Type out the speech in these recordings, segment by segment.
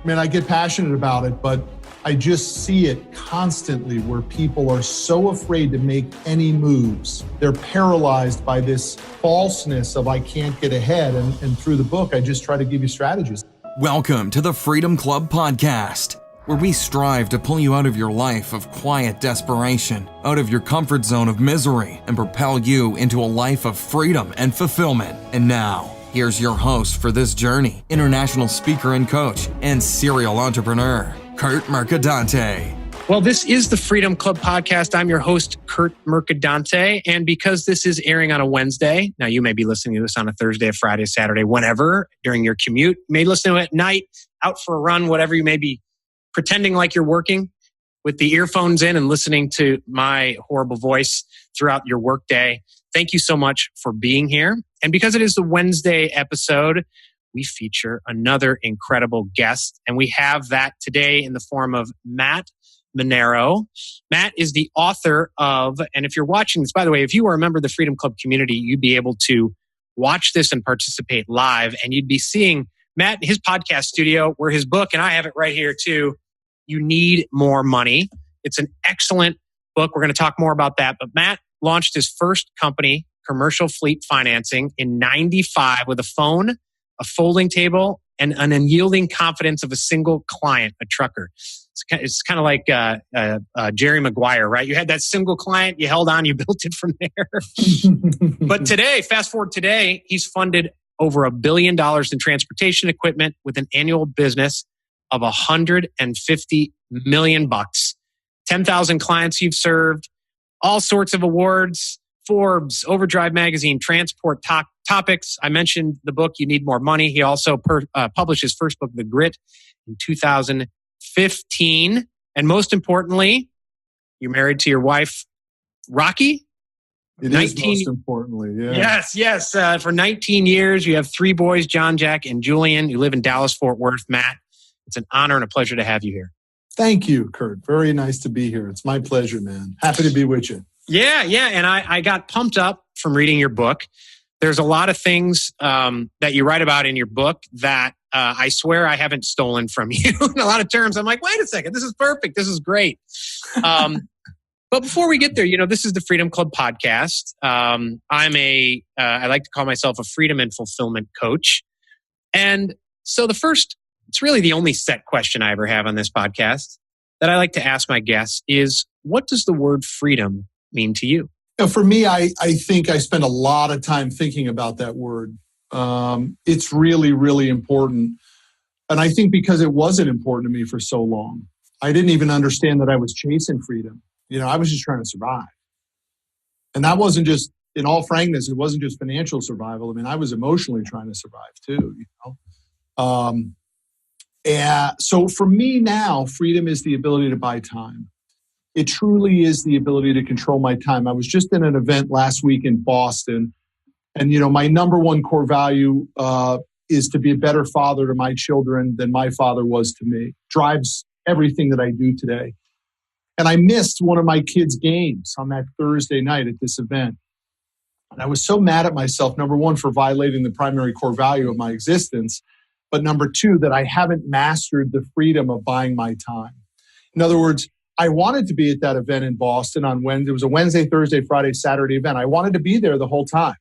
Man, I get passionate about it, but I just see it constantly where people are so afraid to make any moves. They're paralyzed by this falseness of I can't get ahead. And through the book, I just try to give you strategies. Welcome to the Freedom Club Podcast, where we strive to pull you out of your life of quiet desperation, out of your comfort zone of misery, and propel you into a life of freedom and fulfillment. And now, here's your host for this journey, international speaker and coach, and serial entrepreneur, Kurt Mercadante. Well, this is the Freedom Club Podcast. I'm your host, Kurt Mercadante. And because this is airing on a Wednesday, now you may be listening to this on a Thursday, a Friday, Saturday, whenever, during your commute. You may listen to it at night, out for a run, whatever you may be, pretending like you're working with the earphones in and listening to my horrible voice throughout your workday. Thank you so much for being here. And because it is the Wednesday episode, we feature another incredible guest. And we have that today in the form of Matt Manero. Matt is the author of, and if you're watching this, by the way, if you are a member of the Freedom Club community, you'd be able to watch this and participate live. And you'd be seeing Matt in his podcast studio where his book, and I have it right here too, You Need More Money. It's an excellent book. We're going to talk more about that. But Matt launched his first company, Commercial Fleet Financing, in '95 with a phone, a folding table, and an unyielding confidence of a single client, a trucker. It's kind of like Jerry Maguire, right? You had that single client, you held on, you built it from there. But today, fast forward today, he's funded over $1 billion in transportation equipment with an annual business of $150 million. 10,000 clients you've served, all sorts of awards, Forbes, Overdrive Magazine, Transport Topics. I mentioned the book, You Need More Money. He also published his first book, The Grit, in 2015. And most importantly, you're married to your wife, Rocky. It 19, is most importantly, yeah. Yes. For 19 years, you have 3 boys, John, Jack, and Julian. You live in Dallas, Fort Worth. Matt, it's an honor and a pleasure to have you here. Thank you, Kurt. Very nice to be here. It's my pleasure, man. Happy to be with you. Yeah. And I got pumped up from reading your book. There's a lot of things that you write about in your book that I swear I haven't stolen from you. In a lot of terms, I'm like, wait a second, this is perfect. This is great. But before we get there, this is the Freedom Club Podcast. I like to call myself a freedom and fulfillment coach. And so it's really the only set question I ever have on this podcast that I like to ask my guests is, what does the word freedom mean to you? For me, I think I spend a lot of time thinking about that word. It's really, really important. And I think because it wasn't important to me for so long, I didn't even understand that I was chasing freedom. I was just trying to survive. And that wasn't just, in all frankness, it wasn't just financial survival. I mean, I was emotionally trying to survive too, So for me now, freedom is the ability to buy time. It truly is the ability to control my time. I was just in an event last week in Boston, and my number one core value is to be a better father to my children than my father was to me. Drives everything that I do today. And I missed one of my kids' games on that Thursday night at this event. And I was so mad at myself, number one, for violating the primary core value of my existence, but number two, that I haven't mastered the freedom of buying my time. In other words, I wanted to be at that event in Boston on Wednesday. It was a Wednesday, Thursday, Friday, Saturday event. I wanted to be there the whole time.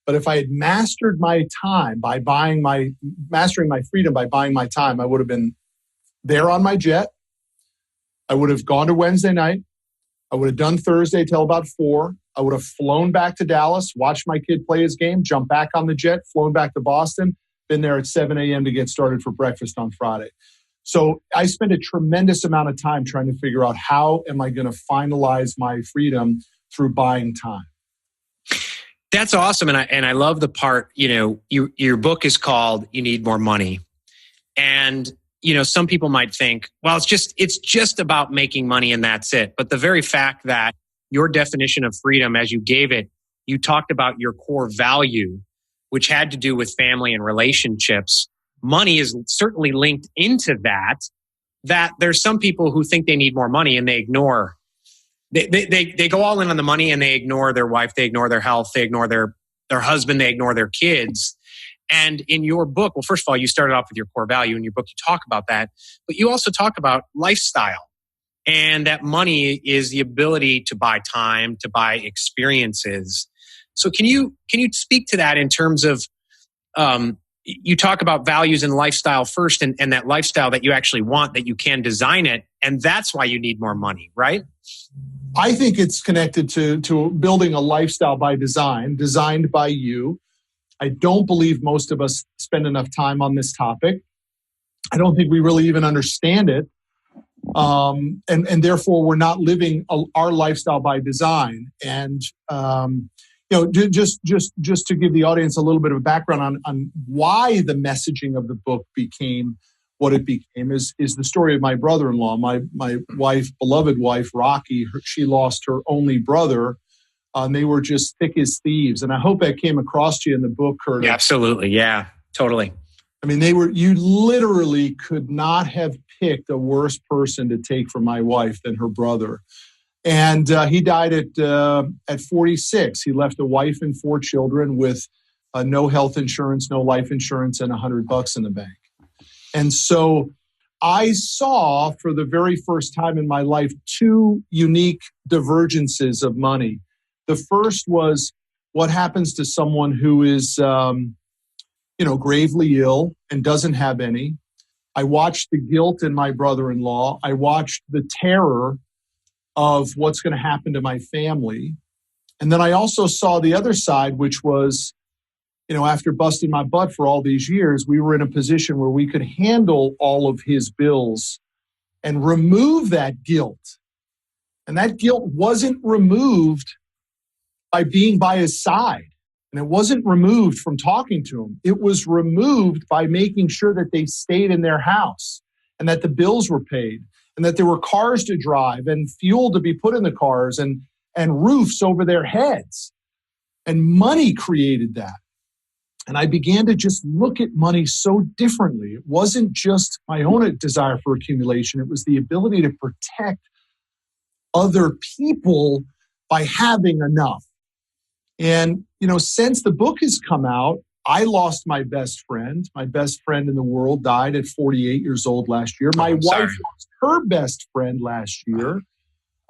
But if I had mastered my time mastering my freedom by buying my time, I would have been there on my jet. I would have gone to Wednesday night. I would have done Thursday till about 4. I would have flown back to Dallas, watched my kid play his game, jumped back on the jet, flown back to Boston, been there at 7 a.m. to get started for breakfast on Friday. So I spent a tremendous amount of time trying to figure out how am I going to finalize my freedom through buying time. That's awesome. And I love the part, your book is called You Need More Money. And, some people might think, well, it's just about making money and that's it. But the very fact that your definition of freedom, as you gave it, you talked about your core value, which had to do with family and relationships. Money is certainly linked into that there's some people who think they need more money and they ignore. They go all in on the money and they ignore their wife, they ignore their health, they ignore their husband, they ignore their kids. And in your book, well, first of all, you started off with your core value. In your book, you talk about that, but you also talk about lifestyle, and that money is the ability to buy time, to buy experiences. So can you speak to that in terms of, you talk about values and lifestyle first, and that lifestyle that you actually want, that you can design it, and that's why you need more money, right? I think it's connected to building a lifestyle by design, designed by you. I don't believe most of us spend enough time on this topic. I don't think we really even understand it. And therefore, we're not living our lifestyle by design. And, just to give the audience a little bit of a background on why the messaging of the book became what it became is the story of my brother-in-law, my wife, beloved wife, Rocky. She lost her only brother. And they were just thick as thieves. And I hope that came across to you in the book, Kurt. Yeah, absolutely. Yeah, totally. I mean, you literally could not have picked a worse person to take from my wife than her brother. And he died at 46. He left a wife and 4 children with no health insurance, no life insurance, and $100 in the bank. And so I saw for the very first time in my life 2 unique divergences of money. The first was what happens to someone who is, gravely ill and doesn't have any. I watched the guilt in my brother-in-law. I watched the terror of what's going to happen to my family. And then I also saw the other side, which was, after busting my butt for all these years, we were in a position where we could handle all of his bills and remove that guilt. And that guilt wasn't removed by being by his side. And it wasn't removed from talking to him. It was removed by making sure that they stayed in their house and that the bills were paid and that there were cars to drive and fuel to be put in the cars and roofs over their heads. And money created that. And I began to just look at money so differently. It wasn't just my own desire for accumulation. It was the ability to protect other people by having enough. And, since the book has come out, I lost my best friend. My best friend in the world died at 48 years old last year. My wife lost her best friend last year.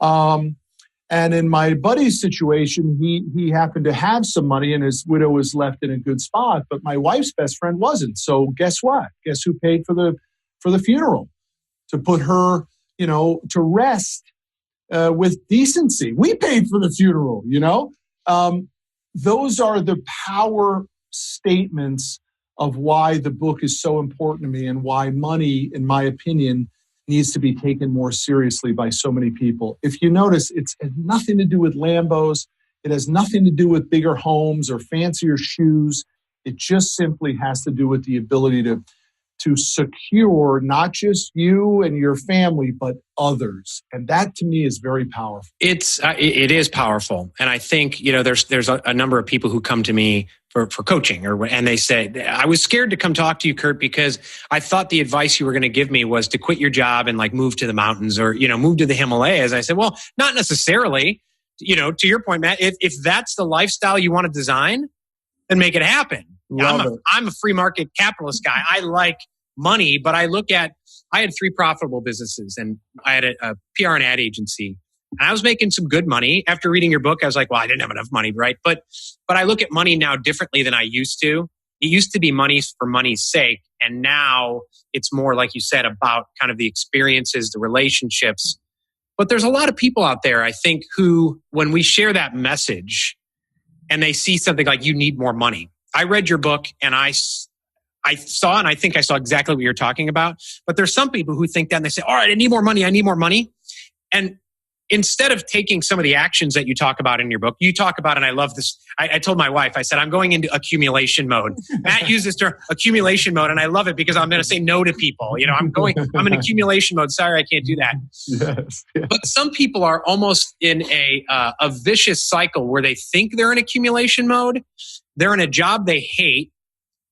And in my buddy's situation, he happened to have some money and his widow was left in a good spot, but my wife's best friend wasn't. So guess what? Guess who paid for the funeral? To put her, to rest with decency. We paid for the funeral, Those are the power statements of why the book is so important to me and why money, in my opinion, needs to be taken more seriously by so many people. If you notice, it has nothing to do with Lambos. It has nothing to do with bigger homes or fancier shoes. It just simply has to do with the ability to secure not just you and your family, but others. And that to me is very powerful. It is powerful. And I think, there's a number of people who come to me for coaching and they say, I was scared to come talk to you, Kurt, because I thought the advice you were going to give me was to quit your job and move to the mountains or, move to the Himalayas. I said, well, not necessarily. To your point, Matt, if that's the lifestyle you want to design, then make it happen. I'm a free market capitalist guy. I like money, but I had 3 profitable businesses and I had a PR and ad agency and I was making some good money. After reading your book, I was like, well, I didn't have enough money, right? But I look at money now differently than I used to. It used to be money for money's sake. And now it's more, like you said, about kind of the experiences, the relationships. But there's a lot of people out there, I think, who, when we share that message and they see something like you need more money. I read your book and I saw, and I think I saw exactly what you're talking about. But there's some people who think that and they say, all right, I need more money. And instead of taking some of the actions that you talk about in your book, you talk about, and I love this. I told my wife, I said, I'm going into accumulation mode. Matt used this term, accumulation mode. And I love it because I'm going to say no to people. I'm in accumulation mode. Sorry, I can't do that. Yes. But some people are almost in a vicious cycle where they think they're in accumulation mode. They're in a job they hate.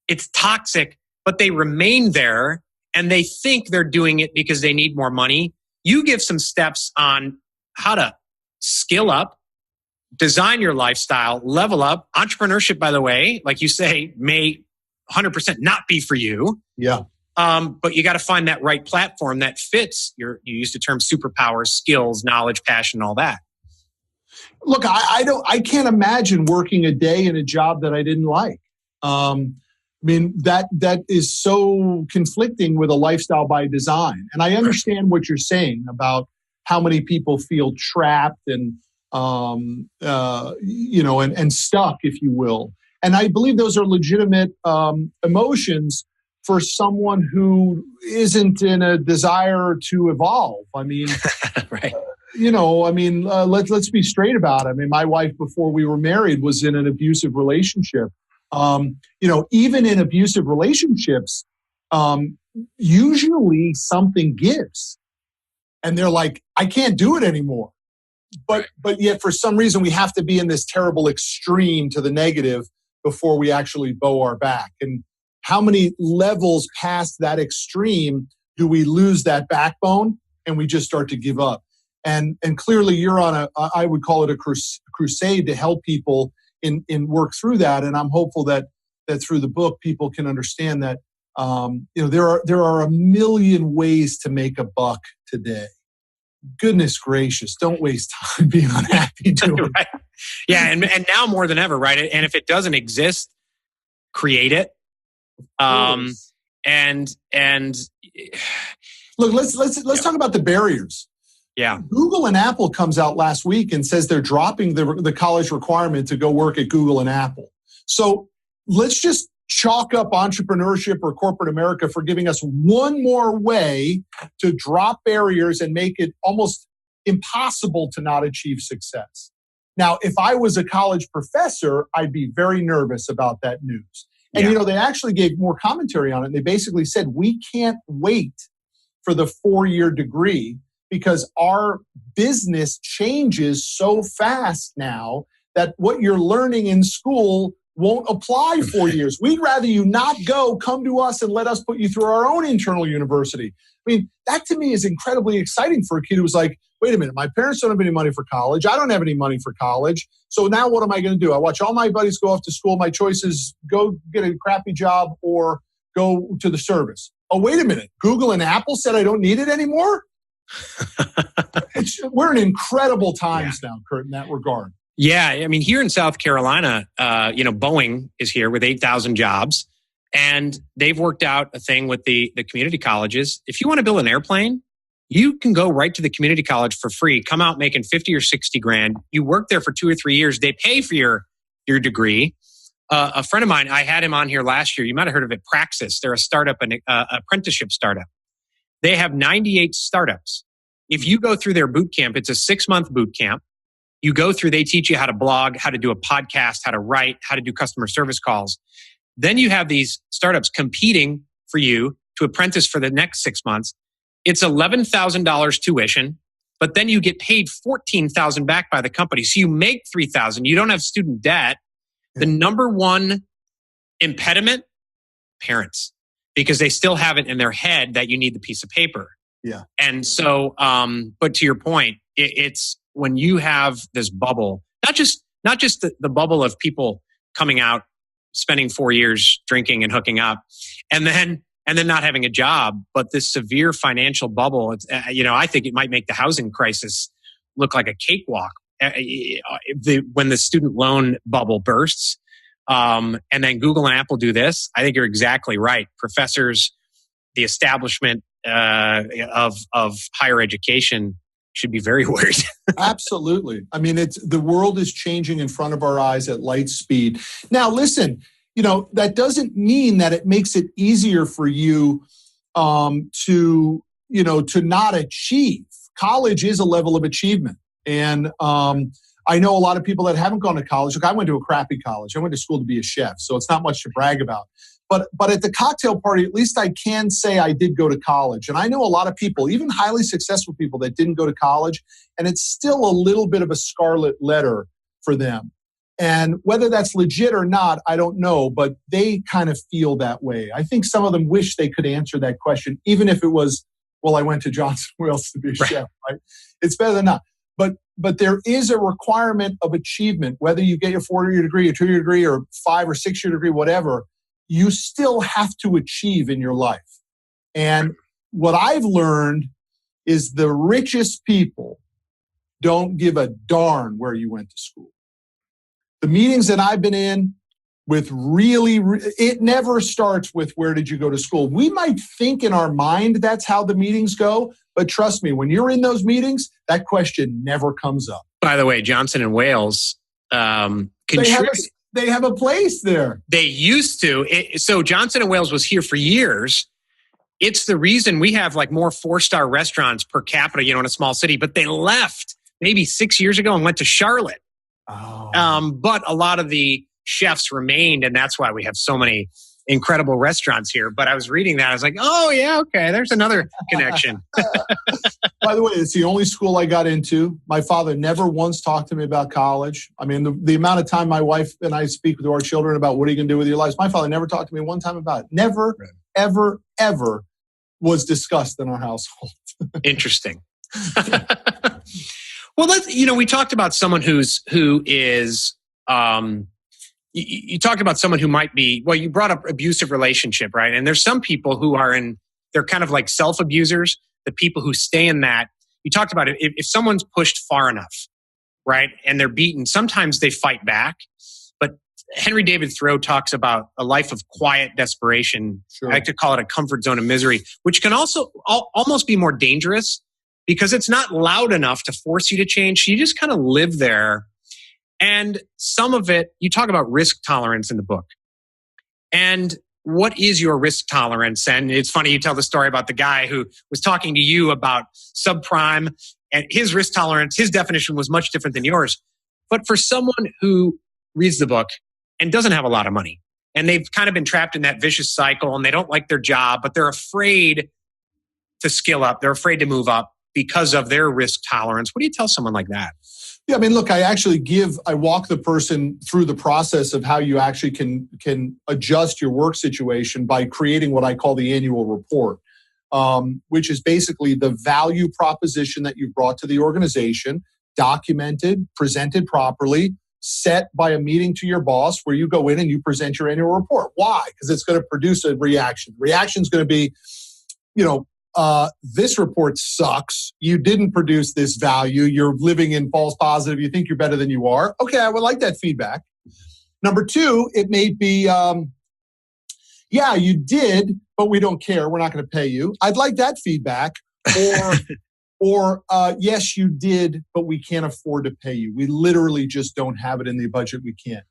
It's toxic, but they remain there and they think they're doing it because they need more money. You give some steps on how to skill up, design your lifestyle, level up. Entrepreneurship, by the way, like you say, may 100% not be for you. Yeah. But you got to find that right platform that fits you used the term superpowers, skills, knowledge, passion, all that. Look, I can't imagine working a day in a job that I didn't like. I mean, that is so conflicting with a lifestyle by design. And I understand what you're saying about how many people feel trapped and, and stuck, if you will. And I believe those are legitimate emotions for someone who isn't in a desire to evolve. I mean, right. Let's be straight about it. I mean, my wife, before we were married, was in an abusive relationship. Even in abusive relationships, usually something gives. And they're like, I can't do it anymore. But yet, for some reason, we have to be in this terrible extreme to the negative before we actually bow our back. And how many levels past that extreme do we lose that backbone and we just start to give up? And clearly, you're on I would call it a crusade to help people in work through that. And I'm hopeful that through the book, people can understand that there are a million ways to make a buck today. Goodness gracious, don't waste time being unhappy doing right. Yeah, and now more than ever, right? And if it doesn't exist, create it. And look, let's talk about the barriers. Yeah. Google and Apple comes out last week and says they're dropping the college requirement to go work at Google and Apple. So let's just chalk up entrepreneurship or corporate America for giving us one more way to drop barriers and make it almost impossible to not achieve success. Now, if I was a college professor, I'd be very nervous about that news. And, they actually gave more commentary on it. And they basically said, we can't wait for the 4-year degree because our business changes so fast now that what you're learning in school won't apply 4 years. We'd rather you not come to us and let us put you through our own internal university. I mean, that to me is incredibly exciting for a kid who was like, wait a minute, my parents don't have any money for college. I don't have any money for college. So now what am I going to do? I watch all my buddies go off to school. My choice is go get a crappy job or go to the service. Oh, wait a minute. Google and Apple said I don't need it anymore? We're in incredible times now, Kurt, in that regard. Yeah, I mean, here in South Carolina, Boeing is here with 8,000 jobs, and they've worked out a thing with the community colleges. If you want to build an airplane, you can go right to the community college for free, come out making 50 or 60 grand. You work there for 2 or 3 years. They pay for your degree. A friend of mine, I had him on here last year. You might have heard of it, Praxis. They're a startup, an apprenticeship startup. They have 98 startups. If you go through their boot camp, it's a 6-month boot camp. You go through, they teach you how to blog, how to do a podcast, how to write, how to do customer service calls. Then you have these startups competing for you to apprentice for the next 6 months. It's $11,000 tuition, but then you get paid $14,000 back by the company. So you make $3,000. You don't have student debt. The number one impediment, parents, because they still have it in their head that you need the piece of paper. Yeah. And so, but to your point, it's when you have this bubble, not just the bubble of people coming out, spending 4 years drinking and hooking up, and then not having a job, but this severe financial bubble. It's, I think it might make the housing crisis look like a cakewalk when the student loan bubble bursts. And then Google and Apple do this. I think you're exactly right. Professors, the establishment of higher education should be very worried. Absolutely. I mean, the world is changing in front of our eyes at light speed. Now, listen, that doesn't mean that it makes it easier for you to not achieve. College is a level of achievement. And I know a lot of people that haven't gone to college. Look, I went to a crappy college. I went to school to be a chef, so it's not much to brag about. But at the cocktail party, at least I can say I did go to college. And I know a lot of people, even highly successful people that didn't go to college, and it's still a little bit of a scarlet letter for them. And whether that's legit or not, I don't know, but they kind of feel that way. I think some of them wish they could answer that question, even if it was, well, I went to Johnson Wales to be a chef, right? It's better than not. But there is a requirement of achievement, whether you get your 4-year degree, a 2-year degree, or 5 or 6-year degree, whatever. you still have to achieve in your life. And what I've learned is the richest people don't give a darn where you went to school. The meetings that I've been in with it never starts with where did you go to school. We might think in our mind that's how the meetings go, but trust me, when you're in those meetings, that question never comes up. By the way, Johnson and Wales they have a place there. They used to. So Johnson and Wales was here for years. It's the reason we have like more 4-star restaurants per capita, in a small city, but they left maybe 6 years ago and went to Charlotte. Oh. But a lot of the chefs remained, and that's why we have so many incredible restaurants here. But I was reading that. I was like, oh, yeah, okay, there's another connection. By the way, it's the only school I got into. My father never once talked to me about college. I mean, the amount of time my wife and I speak with our children about what are you going to do with your lives, my father never talked to me one time about it. Never, ever, ever was discussed in our household. Interesting. Well, we talked about someone who is, you talked about someone who might be, well, you brought up abusive relationship, right? And there's some people who they're kind of like self-abusers, the people who stay in that. You talked about it. If someone's pushed far enough, right, and they're beaten, sometimes they fight back. But Henry David Thoreau talks about a life of quiet desperation. Sure. I like to call it a comfort zone of misery, which can also almost be more dangerous because it's not loud enough to force you to change. You just kind of live there. And some of it, you talk about risk tolerance in the book. And what is your risk tolerance? And it's funny, you tell the story about the guy who was talking to you about subprime, and his risk tolerance, his definition was much different than yours. But for someone who reads the book and doesn't have a lot of money, and they've kind of been trapped in that vicious cycle, and they don't like their job, but they're afraid to skill up, they're afraid to move up because of their risk tolerance. What do you tell someone like that? Yeah, I mean, look, I walk the person through the process of how you actually can adjust your work situation by creating what I call the annual report, which is basically the value proposition that you've brought to the organization, documented, presented properly, set by a meeting to your boss where you go in and you present your annual report. Why? Because it's going to produce a reaction. The reaction is going to be, this report sucks. You didn't produce this value. You're living in false positive. You think you're better than you are. Okay, I would like that feedback. Number 2, it may be, yeah, you did, but we don't care. We're not going to pay you. I'd like that feedback. Or yes, you did, but we can't afford to pay you. We literally just don't have it in the budget. We can't.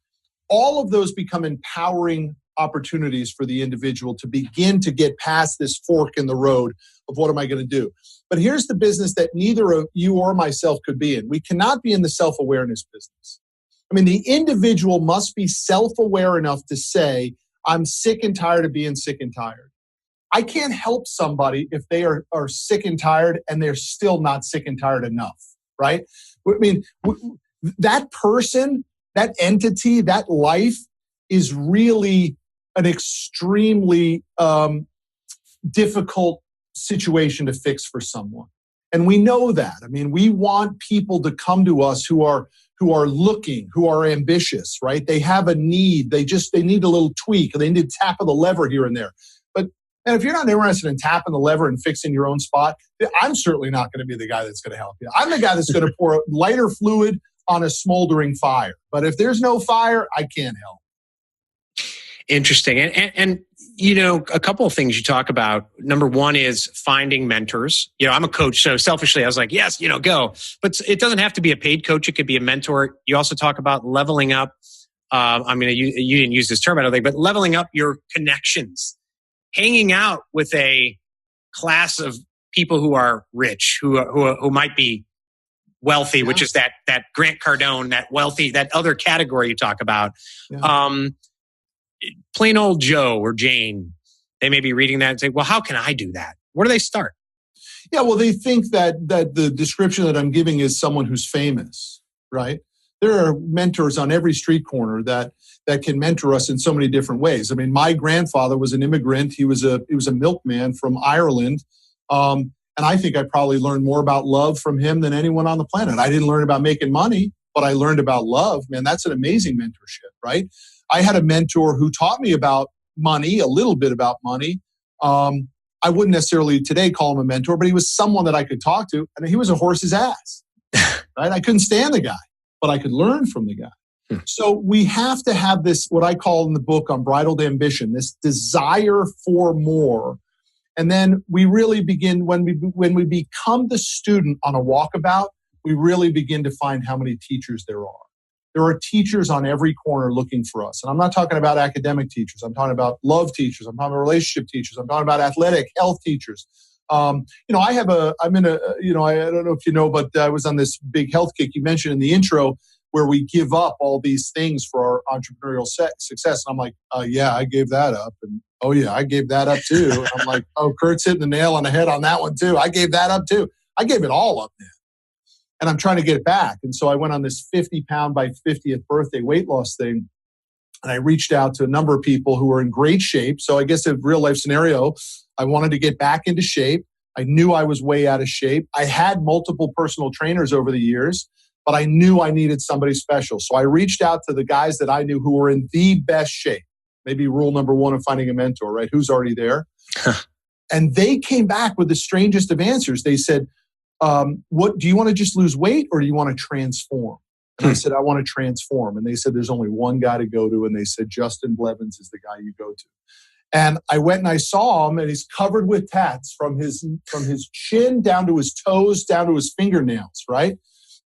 All of those become empowering opportunities for the individual to begin to get past this fork in the road of what am I going to do? But here's the business that neither of you or myself could be in. We cannot be in the self-awareness business. I mean, the individual must be self-aware enough to say, I'm sick and tired of being sick and tired. I can't help somebody if they are sick and tired and they're still not sick and tired enough, right? I mean, that person, that entity, that life is really an extremely difficult situation to fix for someone. And we know that. I mean, we want people to come to us who are looking, who are ambitious, right? They have a need. They need a little tweak. They need to tap of the lever here and there. And if you're not interested in tapping the lever and fixing your own spot, I'm certainly not going to be the guy that's going to help you. I'm the guy that's going to pour lighter fluid on a smoldering fire. But if there's no fire, I can't help. Interesting. And a couple of things you talk about. Number 1 is finding mentors. I'm a coach, so selfishly I was like, yes, go. But it doesn't have to be a paid coach. It could be a mentor. You also talk about leveling up. You didn't use this term, I don't think, but leveling up your connections. Hanging out with a class of people who are rich, who might be wealthy, yeah. Which is that Grant Cardone, that wealthy, that other category you talk about. Yeah. Plain old Joe or Jane, they may be reading that and say, well, how can I do that? Where do they start? Yeah, well, they think that the description that I'm giving is someone who's famous, right? There are mentors on every street corner that can mentor us in so many different ways. I mean, my grandfather was an immigrant. He was a milkman from Ireland. And I think I probably learned more about love from him than anyone on the planet. I didn't learn about making money, but I learned about love. Man, that's an amazing mentorship, right? I had a mentor who taught me about money, a little bit about money. I wouldn't necessarily today call him a mentor, but he was someone that I could talk to. And he was a horse's ass, right? I couldn't stand the guy, but I could learn from the guy. So we have to have this, what I call in the book Unbridled Ambition, this desire for more. And then we really begin, when we become the student on a walkabout, we really begin to find how many teachers there are. There are teachers on every corner looking for us. And I'm not talking about academic teachers. I'm talking about love teachers. I'm talking about relationship teachers. I'm talking about athletic health teachers. I'm in I don't know if you know, but I was on this big health kick you mentioned in the intro where we give up all these things for our entrepreneurial success. And I'm like, yeah, I gave that up. And oh yeah, I gave that up too. And I'm like, oh, Kurt's hitting the nail on the head on that one too. I gave that up too. I gave it all up, man. And I'm trying to get it back. And so I went on this 50-pound by 50th birthday weight loss thing. And I reached out to a number of people who were in great shape. So I guess a real life scenario, I wanted to get back into shape. I knew I was way out of shape. I had multiple personal trainers over the years, but I knew I needed somebody special. So I reached out to the guys that I knew who were in the best shape. Maybe rule number one of finding a mentor, right? Who's already there? And they came back with the strangest of answers. They said, what do you want to just lose weight or do you want to transform? And I said, I want to transform. And they said, there's only one guy to go to. And they said, Justin Blevins is the guy you go to. And I went and I saw him and he's covered with tats from his chin down to his toes, down to his fingernails, right?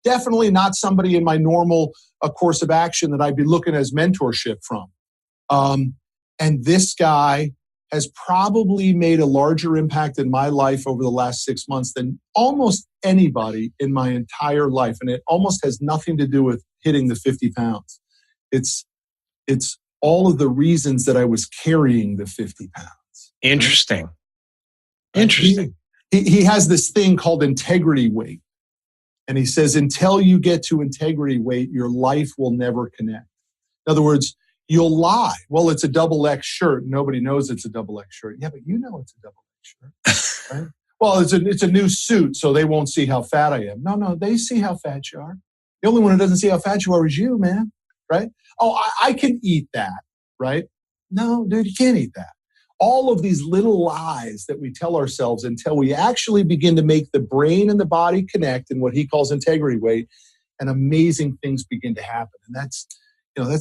Definitely not somebody in my normal course of action that I'd be looking as mentorship from. And this guy has probably made a larger impact in my life over the last 6 months than almost anybody in my entire life. And it almost has nothing to do with hitting the 50 pounds. It's all of the reasons that I was carrying the 50 pounds. Interesting. Interesting. He has this thing called integrity weight. And he says, until you get to integrity weight, your life will never connect. In other words, you'll lie. Well, it's a double X shirt. Nobody knows it's a double X shirt. Yeah, but you know it's a double X shirt, right? Well, it's a new suit, so they won't see how fat I am. No, they see how fat you are. The only one who doesn't see how fat you are is you, man, right? Oh, I can eat that, right? No, dude, you can't eat that. All of these little lies that we tell ourselves until we actually begin to make the brain and the body connect in what he calls integrity weight, and amazing things begin to happen. And that's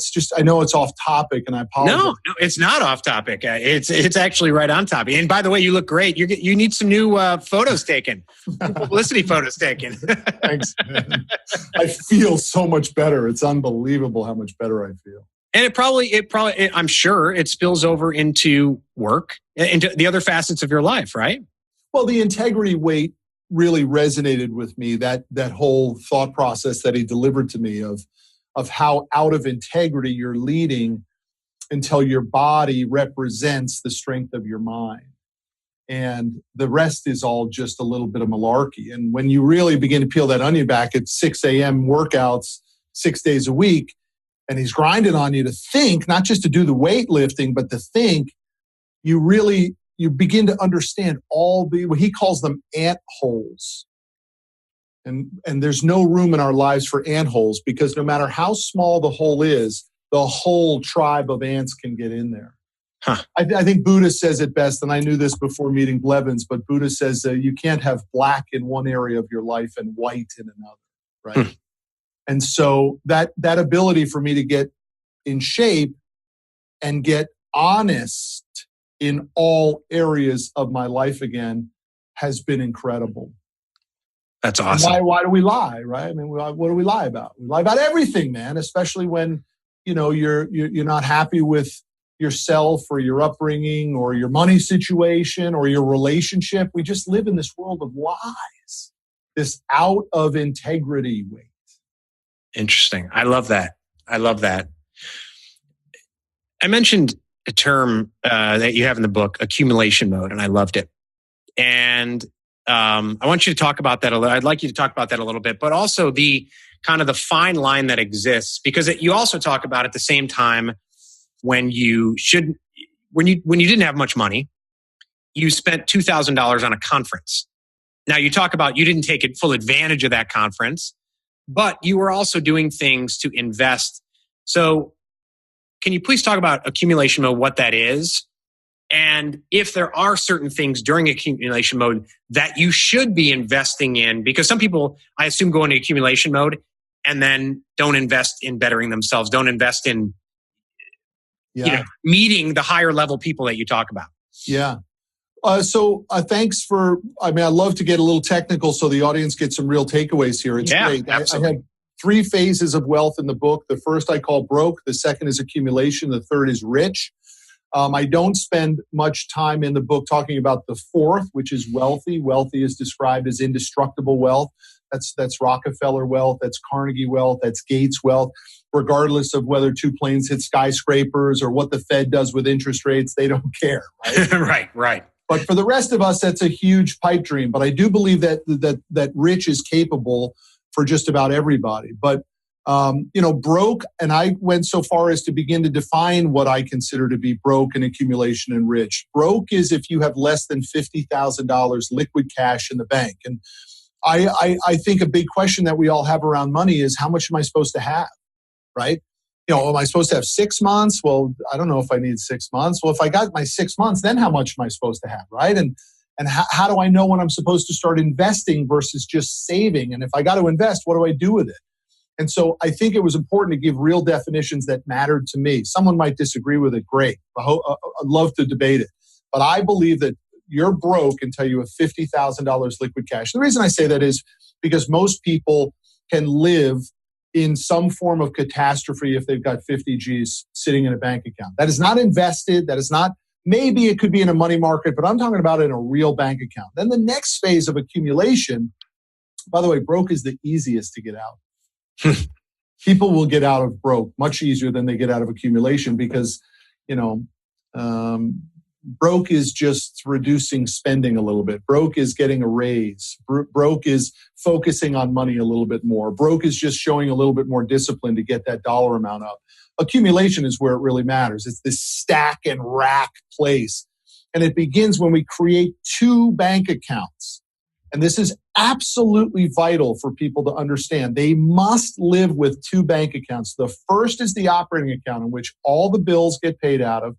just, I know it's off topic and I apologize. No, it's not off topic. It's actually right on topic. And by the way, you look great. You need some new photos taken, publicity photos taken. Thanks, man. I feel so much better. It's unbelievable how much better I feel. And it probably, I'm sure it spills over into work, into the other facets of your life, right? Well, the integrity weight really resonated with me, that whole thought process that he delivered to me of how out of integrity you're leading until your body represents the strength of your mind. And the rest is all just a little bit of malarkey. And when you really begin to peel that onion back at 6 a.m. workouts 6 days a week, and he's grinding on you to think, not just to do the weightlifting, but to think, you begin to understand all what he calls them ant holes. And there's no room in our lives for ant holes, because no matter how small the hole is, the whole tribe of ants can get in there. Huh. I think Buddha says it best, and I knew this before meeting Blevins, but Buddha says you can't have black in one area of your life and white in another, right? And so that ability for me to get in shape and get honest in all areas of my life again has been incredible. That's awesome. Why do we lie, right? I mean, what do we lie about? We lie about everything, man. Especially when you're not happy with yourself or your upbringing or your money situation or your relationship. We just live in this world of lies. This out of integrity weight. Interesting. I love that. I mentioned a term that you have in the book, accumulation mode, and I loved it. And I want you to talk about that a little. I'd like you to talk about that a little bit, but also the kind of the fine line that exists, because you also talk about at the same time when you didn't have much money, you spent $2,000 on a conference. Now you talk about you didn't take full advantage of that conference, but you were also doing things to invest. So can you please talk about accumulation mode, what that is? And if there are certain things during accumulation mode that you should be investing in, because some people, I assume, go into accumulation mode and then don't invest in bettering themselves, don't invest in meeting the higher level people that you talk about. Yeah. So thanks for, I love to get a little technical so the audience gets some real takeaways here. It's great. Absolutely. I have 3 phases of wealth in the book. The first I call broke. The second is accumulation. The third is rich. I don't spend much time in the book talking about the fourth, which is wealthy. Wealthy is described as indestructible wealth. That's Rockefeller wealth. That's Carnegie wealth. That's Gates wealth. Regardless of whether 2 planes hit skyscrapers or what the Fed does with interest rates, they don't care. Right? Right. But for the rest of us, that's a huge pipe dream. But I do believe that rich is capable for just about everybody. But broke, and I went so far as to begin to define what I consider to be broke and accumulation and rich. Broke is if you have less than $50,000 liquid cash in the bank. And I think a big question that we all have around money is, how much am I supposed to have, right? Am I supposed to have 6 months? Well, I don't know if I need 6 months. Well, if I got my 6 months, then how much am I supposed to have, right? And how do I know when I'm supposed to start investing versus just saving? And if I got to invest, what do I do with it? And so I think it was important to give real definitions that mattered to me. Someone might disagree with it. Great. I'd love to debate it. But I believe that you're broke until you have $50,000 liquid cash. The reason I say that is because most people can live in some form of catastrophe if they've got 50 G's sitting in a bank account. That is not invested. That is not, maybe it could be in a money market, but I'm talking about in a real bank account. Then the next phase of accumulation, by the way, broke is the easiest to get out. People will get out of broke much easier than they get out of accumulation because, broke is just reducing spending a little bit. Broke is getting a raise. Broke is focusing on money a little bit more. Broke is just showing a little bit more discipline to get that dollar amount up. Accumulation is where it really matters. It's this stack and rack place. And it begins when we create 2 bank accounts. And this is absolutely vital for people to understand. They must live with 2 bank accounts. The first is the operating account in which all the bills get paid out of.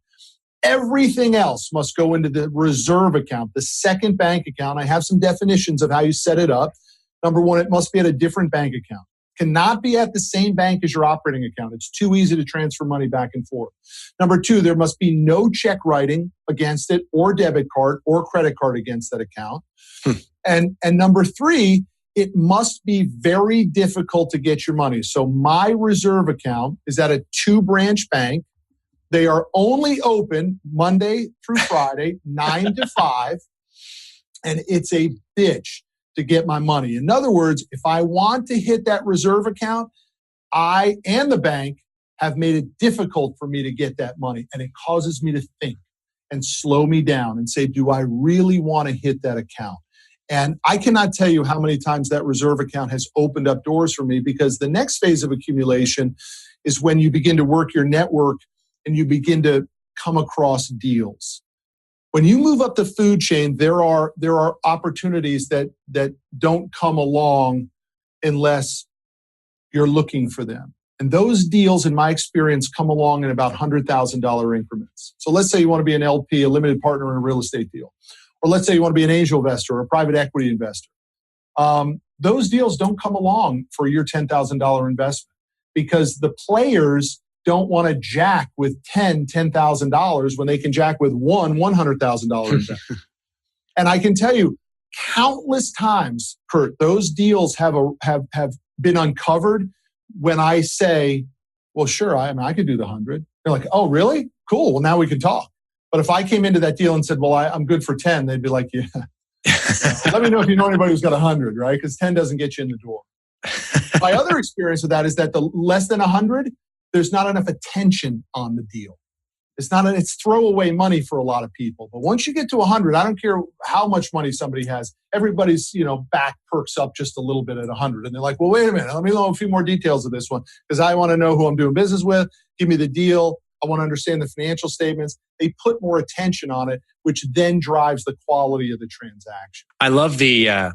Everything else must go into the reserve account, the second bank account. I have some definitions of how you set it up. Number 1, it must be at a different bank account. Cannot be at the same bank as your operating account. It's too easy to transfer money back and forth. Number 2, there must be no check writing against it or debit card or credit card against that account. And number 3, it must be very difficult to get your money. So my reserve account is at a 2-branch bank. They are only open Monday through Friday, 9 to 5. And it's a bitch to get my money. In other words, if I want to hit that reserve account, I and the bank have made it difficult for me to get that money. And it causes me to think and slow me down and say, do I really want to hit that account? And I cannot tell you how many times that reserve account has opened up doors for me, because the next phase of accumulation is when you begin to work your network and you begin to come across deals. When you move up the food chain, there are opportunities that don't come along unless you're looking for them. And those deals, in my experience, come along in about $100,000 increments. So let's say you want to be an LP, a limited partner in a real estate deal. Or let's say you want to be an angel investor or a private equity investor. Those deals don't come along for your $10,000 investment, because the players don't want to jack with $10,000 when they can jack with $100,000 investment. And I can tell you, countless times, Kurt, those deals have been uncovered when I say, well, sure, I could do the 100. They're like, oh, really? Cool. Well, now we can talk. But if I came into that deal and said, well, I'm good for 10, they'd be like, yeah. Let me know if you know anybody who's got 100, right? Because 10 doesn't get you in the door. My other experience with that is that the less than 100, there's not enough attention on the deal. It's throwaway money for a lot of people. But once you get to 100, I don't care how much money somebody has. Everybody's, back perks up just a little bit at 100. And they're like, well, wait a minute. Let me know a few more details of this one, because I want to know who I'm doing business with. Give me the deal. I want to understand the financial statements. They put more attention on it, which then drives the quality of the transaction. I love the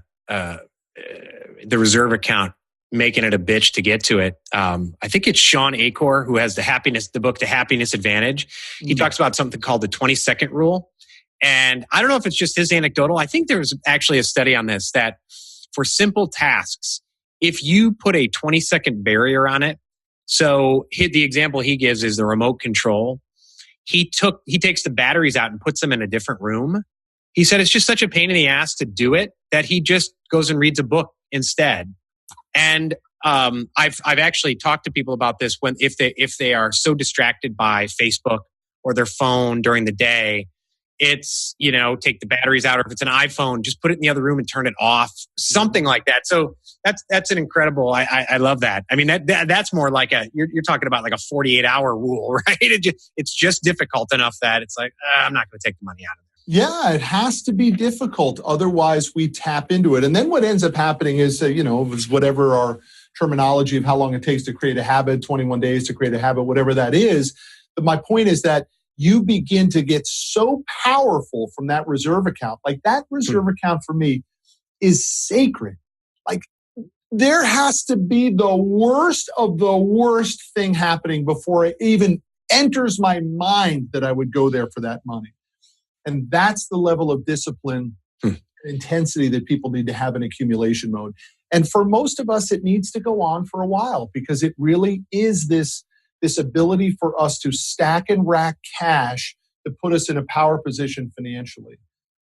reserve account. making it a bitch to get to it. I think it's Sean Acor who has the book, The Happiness Advantage. He talks about something called the 20-second rule. And I don't know if it's just his anecdotal. I think there's actually a study on this that for simple tasks, if you put a 20-second barrier on it, so the example he gives is the remote control. He takes the batteries out and puts them in a different room. He said it's just such a pain in the ass to do it that he just goes and reads a book instead. And I've actually talked to people about this if they are so distracted by Facebook or their phone during the day, it's, take the batteries out, or if it's an iPhone, just put it in the other room and turn it off, something like that. So that's an incredible. I love that. I mean, that's more like you're talking about like a 48-hour rule, right? It's just difficult enough that it's like, I'm not going to take the money out of it. Yeah, it has to be difficult. Otherwise, we tap into it. And then what ends up happening is, is whatever our terminology of how long it takes to create a habit, 21 days to create a habit, whatever that is. But my point is that you begin to get so powerful from that reserve account. Like that reserve account for me is sacred. Like there has to be the worst of the worst thing happening before it even enters my mind that I would go there for that money. And that's the level of discipline and intensity that people need to have in accumulation mode. And for most of us, it needs to go on for a while because it really is this ability for us to stack and rack cash to put us in a power position financially.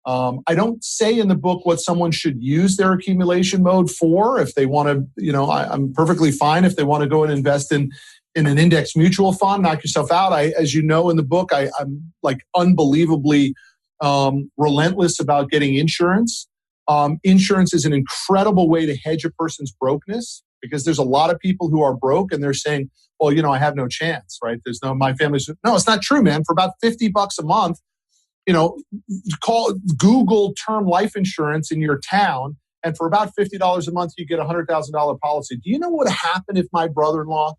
I don't say in the book what someone should use their accumulation mode for. If they want to, I'm perfectly fine if they want to go and invest in an index mutual fund, knock yourself out. As you know in the book, I'm like unbelievably relentless about getting insurance. Insurance is an incredible way to hedge a person's brokenness because there's a lot of people who are broke and they're saying, well, I have no chance, right? My family's, no, it's not true, man. For about $50 a month, Google term life insurance in your town. And for about $50 a month, you get a $100,000 policy. Do you know what would happen if my brother-in-law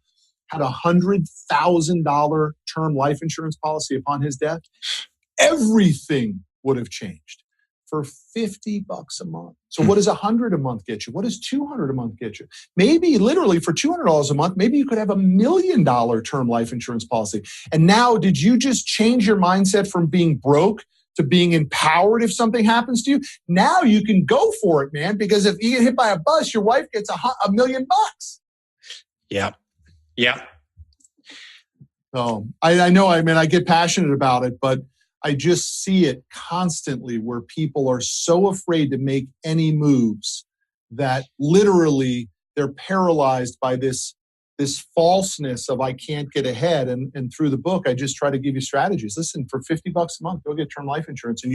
had a $100,000 term life insurance policy upon his death? Everything would have changed for $50 a month. So what does $100 a month get you? What does $200 a month get you? Maybe literally for $200 a month, maybe you could have $1 million term life insurance policy. And now, did you just change your mindset from being broke to being empowered if something happens to you? Now you can go for it, man, because if you get hit by a bus, your wife gets $1 million. Yeah. Yeah. So I know, I get passionate about it, but I just see it constantly where people are so afraid to make any moves that literally they're paralyzed by this falseness of I can't get ahead. And through the book, I just try to give you strategies. Listen, for $50 a month, go get term life insurance. And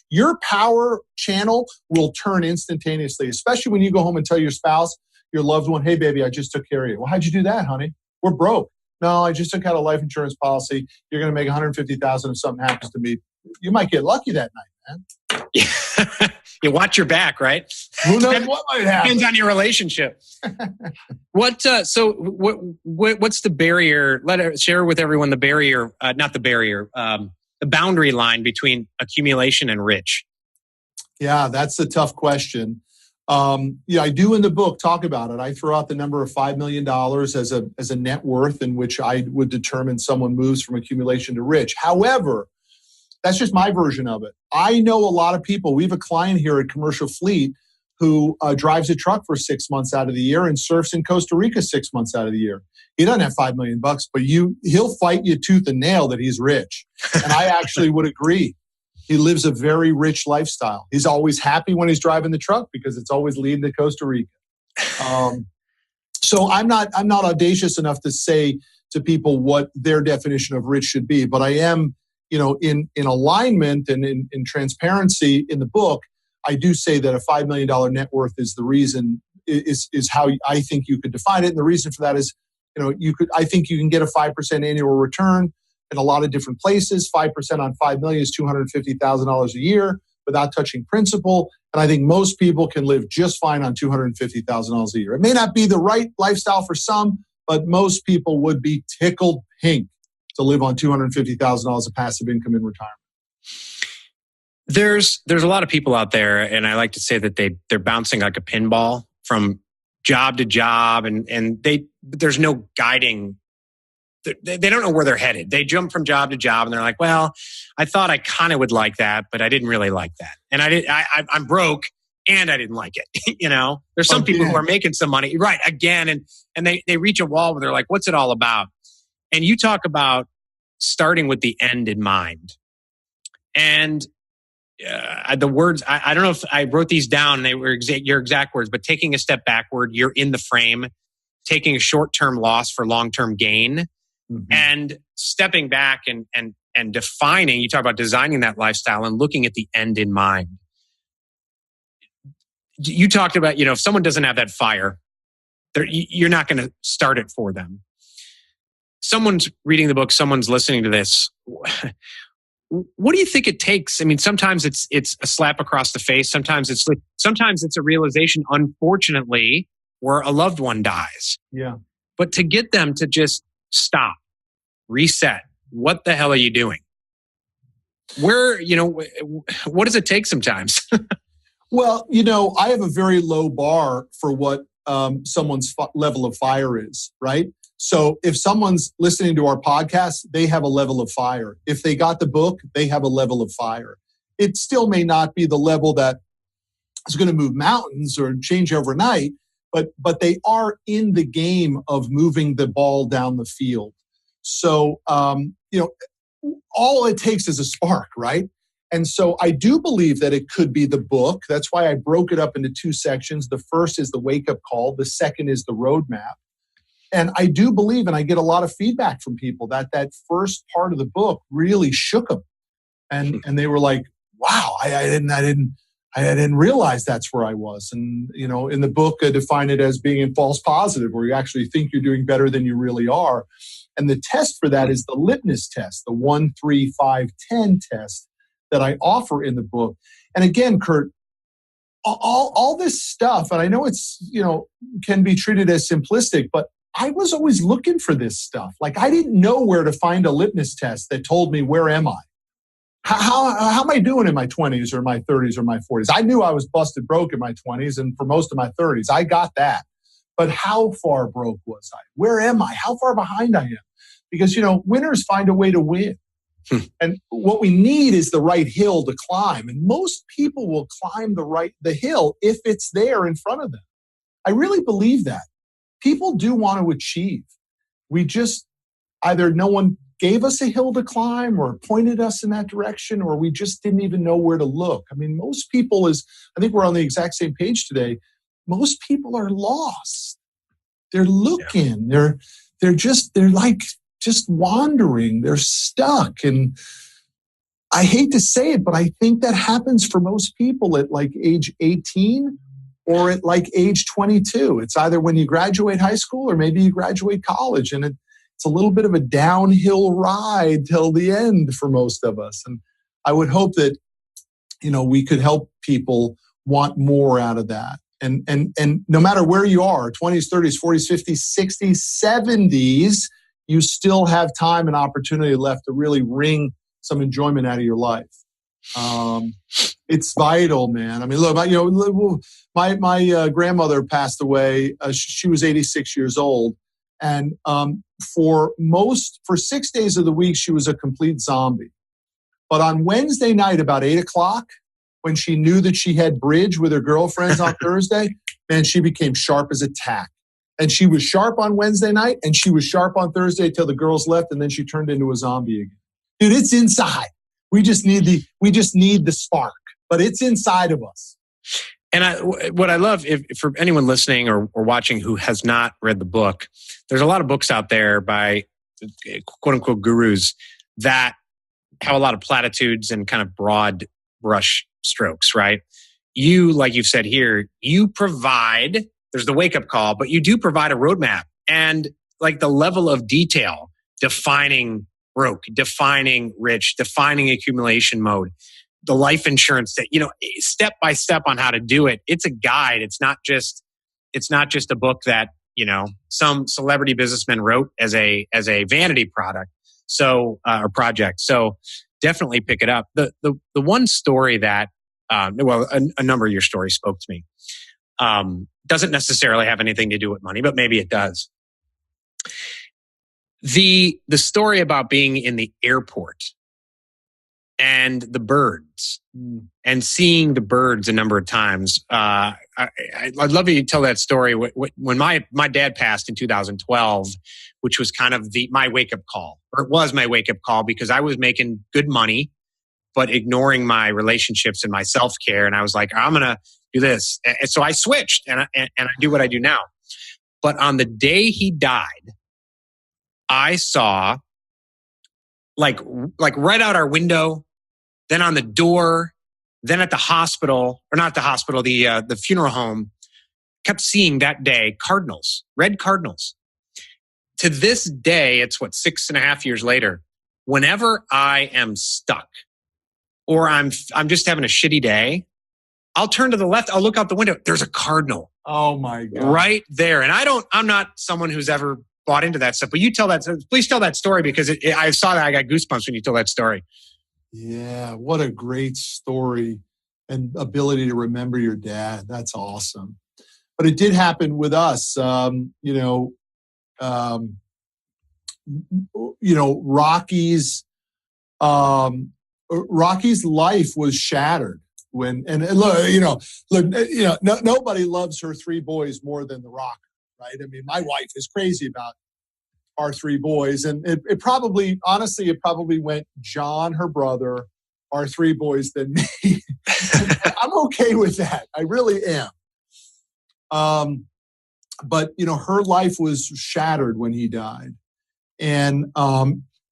your power channel will turn instantaneously, especially when you go home and tell your spouse, your loved one, hey, baby, I just took care of you. Well, how'd you do that, honey? We're broke. No, I just took out a life insurance policy. You're going to make $150,000 if something happens to me. You might get lucky that night, man. Yeah. You watch your back, right? Who knows what might happen? Depends on your relationship. What's the barrier? Share with everyone the barrier, the boundary line between accumulation and rich. Yeah, that's a tough question. I do in the book talk about it. I throw out the number of $5 million as a net worth in which I would determine someone moves from accumulation to rich. However, that's just my version of it. I know a lot of people. We have a client here at Commercial Fleet who drives a truck for 6 months out of the year and surfs in Costa Rica 6 months out of the year. He doesn't have $5 million, but he'll fight you tooth and nail that he's rich. And I actually would agree. He lives a very rich lifestyle. He's always happy when he's driving the truck because it's always leading to Costa Rica. So I'm not audacious enough to say to people what their definition of rich should be, but I am, in alignment and in transparency in the book, I do say that a $5 million net worth is the reason, is how I think you could define it. And the reason for that is, I think you can get a 5% annual return in a lot of different places. 5% on $5 million is $250,000 a year without touching principal. And I think most people can live just fine on $250,000 a year. It may not be the right lifestyle for some, but most people would be tickled pink to live on $250,000 of passive income in retirement. There's a lot of people out there, and I like to say that they're bouncing like a pinball from job to job, and there's no guiding. They don't know where they're headed. They jump from job to job, and they're like, "Well, I thought I kind of would like that, but I didn't really like that, and I'm broke, and I didn't like it." There's some people who are making some money, right? Again, and they reach a wall where they're like, "What's it all about?" And you talk about starting with the end in mind, and the words, I don't know if I wrote these down and they were your exact words, but taking a step backward, you're in the frame, taking a short-term loss for long-term gain, and stepping back and defining, you talk about designing that lifestyle and looking at the end in mind. You talked about, if someone doesn't have that fire, you're not going to start it for them. Someone's reading the book, someone's listening to this. What do you think it takes? I mean, sometimes it's a slap across the face. Sometimes it's a realization, unfortunately, where a loved one dies. Yeah. But to get them to just stop, reset, what the hell are you doing? What does it take sometimes? Well, I have a very low bar for what someone's level of fire is, right? So if someone's listening to our podcast, they have a level of fire. If they got the book, they have a level of fire. It still may not be the level that is going to move mountains or change overnight, but they are in the game of moving the ball down the field. So, all it takes is a spark, right? And so I do believe that it could be the book. That's why I broke it up into two sections. The first is the wake-up call. The second is the roadmap. And I do believe, and I get a lot of feedback from people, that first part of the book really shook them. And they were like, wow, I didn't realize that's where I was. And, in the book, I define it as being in false positive, where you actually think you're doing better than you really are. And the test for that is the litmus test, the 1, 3, 5, 10 test that I offer in the book. And again, Kurt, all this stuff, and I know it's, can be treated as simplistic, but I was always looking for this stuff. Like, I didn't know where to find a litmus test that told me, where am I? How am I doing in my 20s or my 30s or my 40s? I knew I was busted broke in my 20s and for most of my 30s. I got that. But how far broke was I? Where am I? How far behind I am? Because, winners find a way to win. And what we need is the right hill to climb. And most people will climb the hill if it's there in front of them. I really believe that. People do want to achieve. We just, either no one gave us a hill to climb or pointed us in that direction, or we just didn't even know where to look. I mean, most people I think we're on the exact same page today. Most people are lost. They're looking. Yeah. They're just wandering. They're stuck. And I hate to say it, but I think that happens for most people at like age 18 or at like age 22. It's either when you graduate high school or maybe you graduate college. And it's a little bit of a downhill ride till the end for most of us. And I would hope that, we could help people want more out of that. And no matter where you are, 20s, 30s, 40s, 50s, 60s, 70s, you still have time and opportunity left to really wring some enjoyment out of your life. It's vital, man. I mean, look, my grandmother passed away. She was 86 years old. And for 6 days of the week, she was a complete zombie. But on Wednesday night, about 8 o'clock, when she knew that she had bridge with her girlfriends on Thursday, man, she became sharp as a tack. And she was sharp on Wednesday night, and she was sharp on Thursday till the girls left, and then she turned into a zombie again. Dude, it's inside. We just need the spark, but it's inside of us. And what I love, if for anyone listening or watching who has not read the book, there's a lot of books out there by quote unquote gurus that have a lot of platitudes and kind of broad brush strokes, right? You, like you've said here, you provide, there's the wake up call, but you do provide a roadmap and like the level of detail, defining broke, defining rich, defining accumulation mode, the life insurance that, step by step on how to do it. It's a guide. It's not just a book that, some celebrity businessman wrote as a vanity product. So, or project. So definitely pick it up. The one story that, a number of your stories spoke to me. Doesn't necessarily have anything to do with money, but maybe it does. The story about being in the airport and the birds and seeing the birds a number of times. I'd love you to tell that story. When my dad passed in 2012, which was kind of my wake-up call, or it was my wake-up call, because I was making good money, but ignoring my relationships and my self-care. And I was like, I'm going to do this. And so I switched and I do what I do now. But on the day he died, I saw like right out our window, then on the door, then at the hospital, or not the hospital, the funeral home, kept seeing that day cardinals, red cardinals. To this day, it's 6.5 years later, whenever I am stuck or I'm just having a shitty day, I'll turn to the left, I'll look out the window, there's a cardinal. Oh my God. Right there. And I'm not someone who's ever bought into that stuff, but please tell that story, because I saw that I got goosebumps when you told that story. Yeah, what a great story and ability to remember your dad. That's awesome. But it did happen with us. Rocky's life was shattered nobody loves her three boys more than the rocker, right? I mean, my wife is crazy about our three boys, and it probably went John, her brother, our three boys, then me. I'm okay with that. I really am. But her life was shattered when he died, and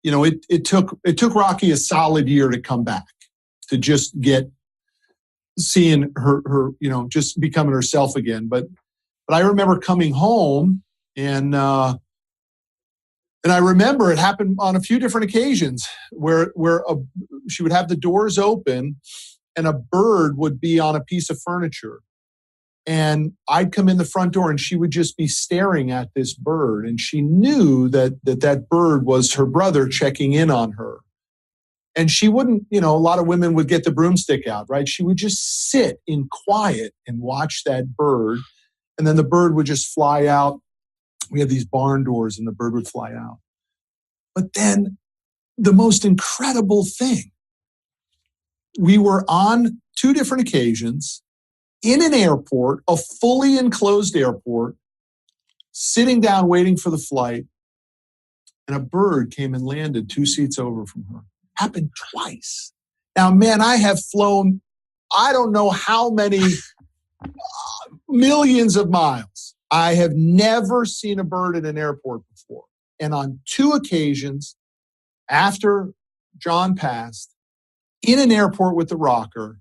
it took Rocky a solid year to come back, to just seeing her just becoming herself again. But I remember coming home, and I remember it happened on a few different occasions where she would have the doors open and a bird would be on a piece of furniture. And I'd come in the front door and she would just be staring at this bird. And she knew that bird was her brother checking in on her. And she wouldn't, a lot of women would get the broomstick out, right? She would just sit in quiet and watch that bird. And then the bird would just fly out. We had these barn doors and the bird would fly out. But then the most incredible thing, we were on two different occasions in an airport, a fully enclosed airport, sitting down waiting for the flight, and a bird came and landed 2 seats over from her. Happened twice. Now, man, I have flown, I don't know how many millions of miles. I have never seen a bird in an airport before. And on 2 occasions, after John passed, in an airport with the rocker,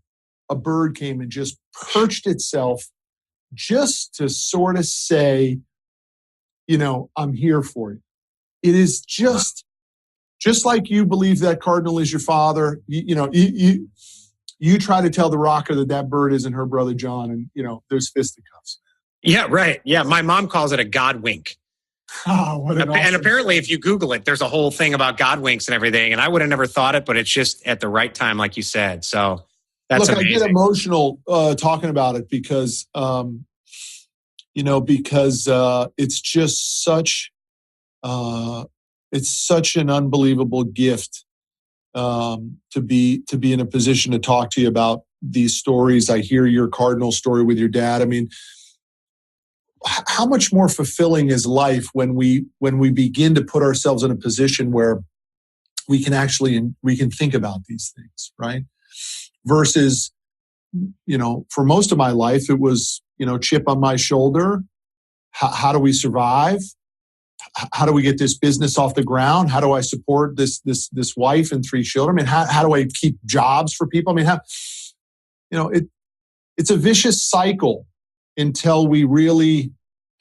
a bird came and just perched itself just to sort of say, I'm here for you. It is just like you believe that cardinal is your father. You try to tell the rocker that bird isn't her brother John, and there's fisticuffs. Yeah, right. Yeah, my mom calls it a God wink. Oh, what an awesome and apparently, if you Google it, there's a whole thing about God winks and everything. And I would have never thought it, but it's just at the right time, like you said. So that's amazing. I get emotional talking about it because, it's just such an unbelievable gift to be in a position to talk to you about these stories. I hear your cardinal story with your dad. I mean, how much more fulfilling is life when we begin to put ourselves in a position where we can think about these things, right? Versus, for most of my life, it was, chip on my shoulder. How do we survive? How do we get this business off the ground? How do I support this wife and 3 children? I mean, how do I keep jobs for people? I mean, it's a vicious cycle until we really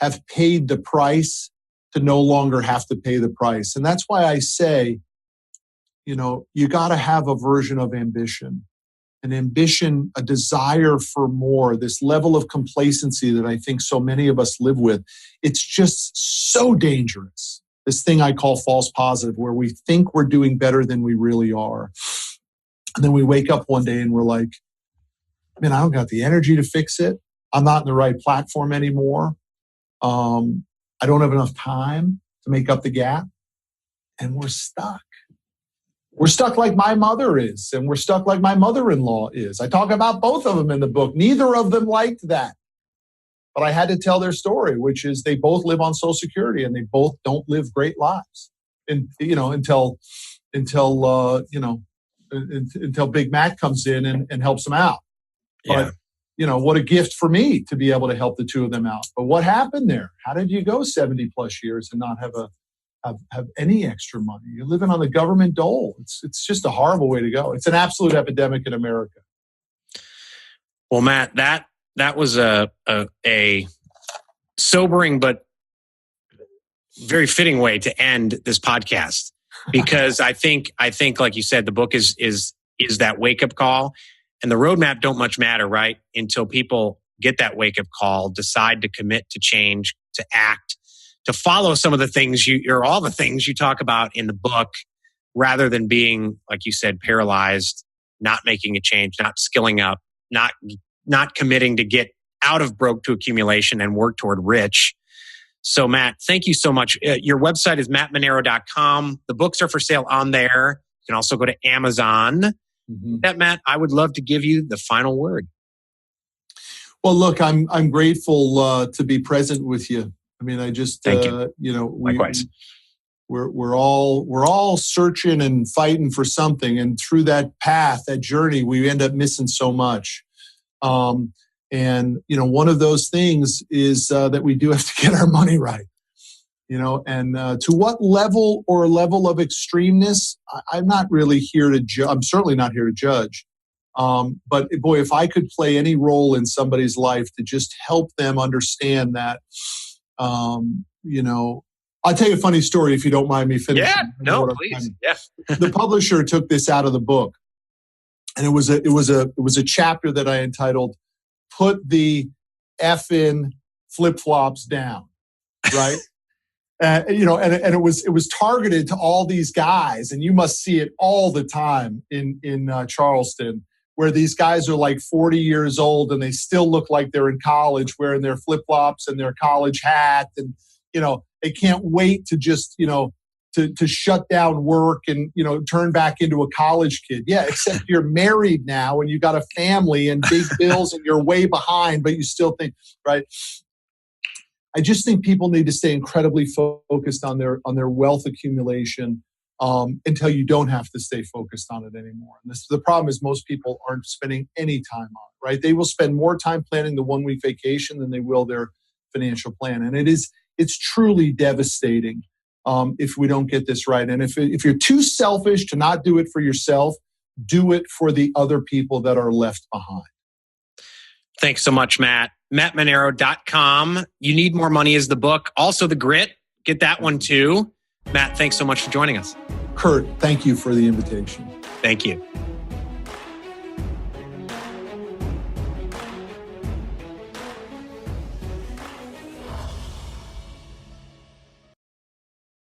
have paid the price to no longer have to pay the price. And that's why I say, you got to have a version of ambition, a desire for more, this level of complacency that I think so many of us live with. It's just so dangerous. This thing I call false positive, where we think we're doing better than we really are. And then we wake up one day and we're like, man, I don't got the energy to fix it. I'm not in the right platform anymore. I don't have enough time to make up the gap. And we're stuck. We're stuck like my mother is, and we're stuck like my mother-in-law is. I talk about both of them in the book. Neither of them liked that. But I had to tell their story, which is they both live on Social Security and they both don't live great lives. And, until Big Mac comes in and helps them out. Yeah. But, what a gift for me to be able to help the two of them out. But what happened there? How did you go 70 plus years and not have any extra money? You're living on the government dole. It's just a horrible way to go. It's an absolute epidemic in America. Well, Matt, that was a sobering but very fitting way to end this podcast, because I think like you said, the book is that wake up call, and the roadmap don't much matter, right? Until people get that wake up call, decide to commit to change, to act, to follow some of the things all the things you talk about in the book, rather than being, like you said, paralyzed, not making a change, not skilling up, not committing to get out of broke to accumulation and work toward rich. So Matt, thank you so much. Your website is mattmanero.com. The books are for sale on there. You can also go to Amazon. Mm-hmm. Matt, I would love to give you the final word. Well, look, I'm grateful to be present with you. I mean, I just, thank you. Likewise. We're all searching and fighting for something, and through that path, that journey, we end up missing so much. And one of those things is that we do have to get our money right. And to what level of extremeness, I'm not really here to judge. I'm certainly not here to judge. But boy, if I could play any role in somebody's life to just help them understand that, I'll tell you a funny story if you don't mind me finishing. Yeah, no, please. Yeah. The publisher took this out of the book, and it was a chapter that I entitled "Put the effing flip-flops down," right? And it was targeted to all these guys, and you must see it all the time in Charleston, where these guys are like 40 years old and they still look like they're in college, wearing their flip-flops and their college hat, and they can't wait to just to shut down work and turn back into a college kid. Yeah, except you're married now and you got a family and big bills and you're way behind, but you still think, right? I just think people need to stay incredibly focused on their wealth accumulation until you don't have to stay focused on it anymore. And the problem is most people aren't spending any time on it, right? They will spend more time planning the 1 week vacation than they will their financial plan. And it's truly devastating if we don't get this right. And if you're too selfish to not do it for yourself, do it for the other people that are left behind. Thanks so much, Matt. MattManero.com. You Need More Money is the book. Also The Grit. Get that one too. Matt, thanks so much for joining us. Kurt, thank you for the invitation. Thank you.